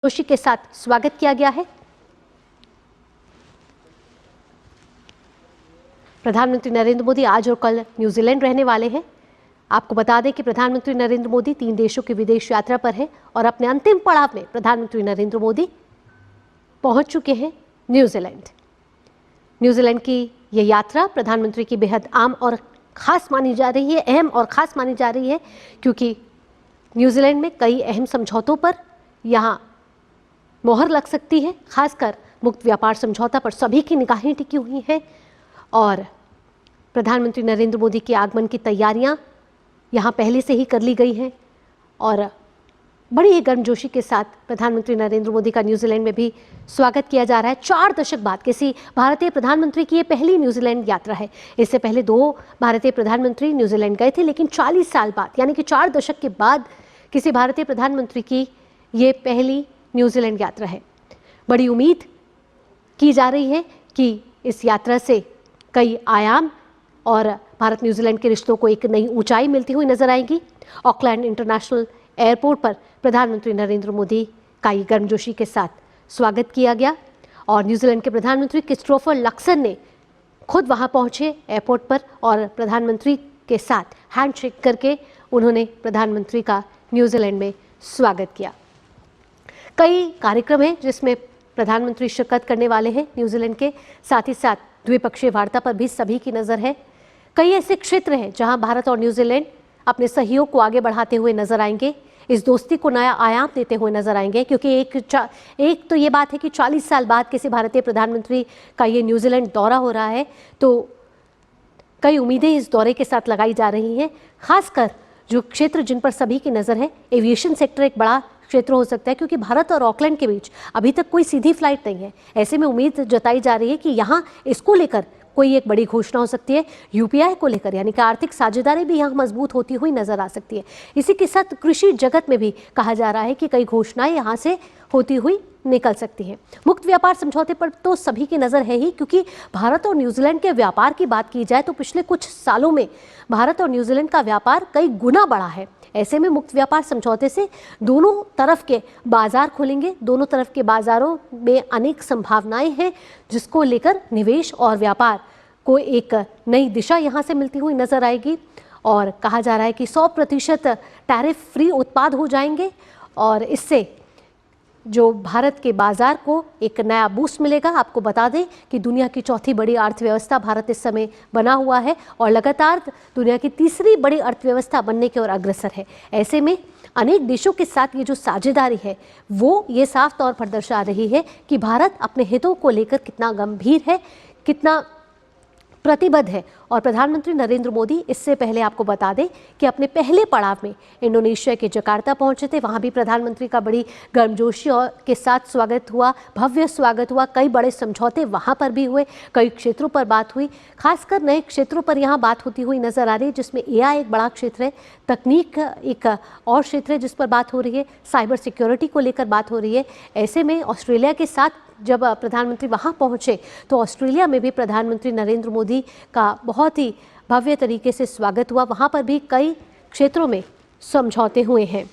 जोशी के साथ स्वागत किया गया है। प्रधानमंत्री नरेंद्र मोदी आज और कल न्यूजीलैंड रहने वाले हैं। आपको बता दें कि प्रधानमंत्री नरेंद्र मोदी 3 देशों की विदेश यात्रा पर है और अपने अंतिम पड़ाव में प्रधानमंत्री नरेंद्र मोदी पहुंच चुके हैं न्यूजीलैंड। न्यूजीलैंड की यह यात्रा प्रधानमंत्री की बेहद अहम और खास मानी जा रही है क्योंकि न्यूजीलैंड में कई अहम समझौतों पर यहाँ मोहर लग सकती है। खासकर मुक्त व्यापार समझौता पर सभी की निगाहें टिकी हुई हैं और प्रधानमंत्री नरेंद्र मोदी के आगमन की तैयारियां यहां पहले से ही कर ली गई हैं और बड़ी ही गर्मजोशी के साथ प्रधानमंत्री नरेंद्र मोदी का न्यूजीलैंड में भी स्वागत किया जा रहा है। 4 दशक बाद किसी भारतीय प्रधानमंत्री की ये पहली न्यूजीलैंड यात्रा है। इससे पहले 2 भारतीय प्रधानमंत्री न्यूजीलैंड गए थे, लेकिन 40 साल बाद यानी कि 4 दशक के बाद किसी भारतीय प्रधानमंत्री की ये पहली न्यूजीलैंड यात्रा है। बड़ी उम्मीद की जा रही है कि इस यात्रा से कई आयाम और भारत न्यूजीलैंड के रिश्तों को एक नई ऊंचाई मिलती हुई नजर आएगी। ऑकलैंड इंटरनेशनल एयरपोर्ट पर प्रधानमंत्री नरेंद्र मोदी का ये गर्मजोशी के साथ स्वागत किया गया और न्यूजीलैंड के प्रधानमंत्री क्रिस्टोफर लक्सन ने खुद वहां पहुंचे एयरपोर्ट पर और प्रधानमंत्री के साथ हैंडशेक करके उन्होंने प्रधानमंत्री का न्यूजीलैंड में स्वागत किया। कई कार्यक्रम हैं जिसमें प्रधानमंत्री शिरकत करने वाले हैं न्यूजीलैंड के, साथ ही साथ द्विपक्षीय वार्ता पर भी सभी की नज़र है। कई ऐसे क्षेत्र हैं जहां भारत और न्यूजीलैंड अपने सहयोग को आगे बढ़ाते हुए नजर आएंगे, इस दोस्ती को नया आयाम देते हुए नजर आएंगे क्योंकि एक तो ये बात है कि 40 साल बाद किसी भारतीय प्रधानमंत्री का ये न्यूजीलैंड दौरा हो रहा है, तो कई उम्मीदें इस दौरे के साथ लगाई जा रही हैं। खासकर जो क्षेत्र जिन पर सभी की नज़र है, एविएशन सेक्टर एक बड़ा क्षेत्र हो सकता है क्योंकि भारत और ऑकलैंड के बीच अभी तक कोई सीधी फ्लाइट नहीं है। ऐसे में उम्मीद जताई जा रही है कि यहाँ इसको लेकर कोई एक बड़ी घोषणा हो सकती है। यूपीआई को लेकर यानी कि आर्थिक साझेदारी भी यहाँ मजबूत होती हुई नजर आ सकती है। इसी के साथ कृषि जगत में भी कहा जा रहा है कि कई घोषणाएं यहाँ से होती हुई निकल सकती हैं। मुक्त व्यापार समझौते पर तो सभी की नज़र है ही क्योंकि भारत और न्यूजीलैंड के व्यापार की बात की जाए तो पिछले कुछ सालों में भारत और न्यूजीलैंड का व्यापार कई गुना बढ़ा है। ऐसे में मुक्त व्यापार समझौते से दोनों तरफ के बाजार खुलेंगे, दोनों तरफ के बाजारों में अनेक संभावनाएं हैं जिसको लेकर निवेश और व्यापार को एक नई दिशा यहाँ से मिलती हुई नजर आएगी और कहा जा रहा है कि 100% टैरिफ फ्री उत्पाद हो जाएंगे और इससे जो भारत के बाजार को एक नया बूस्ट मिलेगा। आपको बता दें कि दुनिया की चौथी बड़ी अर्थव्यवस्था भारत इस समय बना हुआ है और लगातार दुनिया की तीसरी बड़ी अर्थव्यवस्था बनने की ओर अग्रसर है। ऐसे में अनेक देशों के साथ ये जो साझेदारी है वो ये साफ तौर पर दर्शा रही है कि भारत अपने हितों को लेकर कितना गंभीर है, कितना प्रतिबद्ध है। और प्रधानमंत्री नरेंद्र मोदी इससे पहले आपको बता दें कि अपने पहले पड़ाव में इंडोनेशिया के जकार्ता पहुंचे थे। वहां भी प्रधानमंत्री का बड़ी गर्मजोशी और के साथ स्वागत हुआ, भव्य स्वागत हुआ। कई बड़े समझौते वहां पर भी हुए, कई क्षेत्रों पर बात हुई। खासकर नए क्षेत्रों पर यहाँ बात होती हुई नजर आ रही है जिसमें एआई एक बड़ा क्षेत्र है, तकनीक एक और क्षेत्र है जिस पर बात हो रही है, साइबर सिक्योरिटी को लेकर बात हो रही है। ऐसे में ऑस्ट्रेलिया के साथ जब प्रधानमंत्री वहां पहुंचे तो ऑस्ट्रेलिया में भी प्रधानमंत्री नरेंद्र मोदी का बहुत ही भव्य तरीके से स्वागत हुआ। वहां पर भी कई क्षेत्रों में समझौते हुए हैं।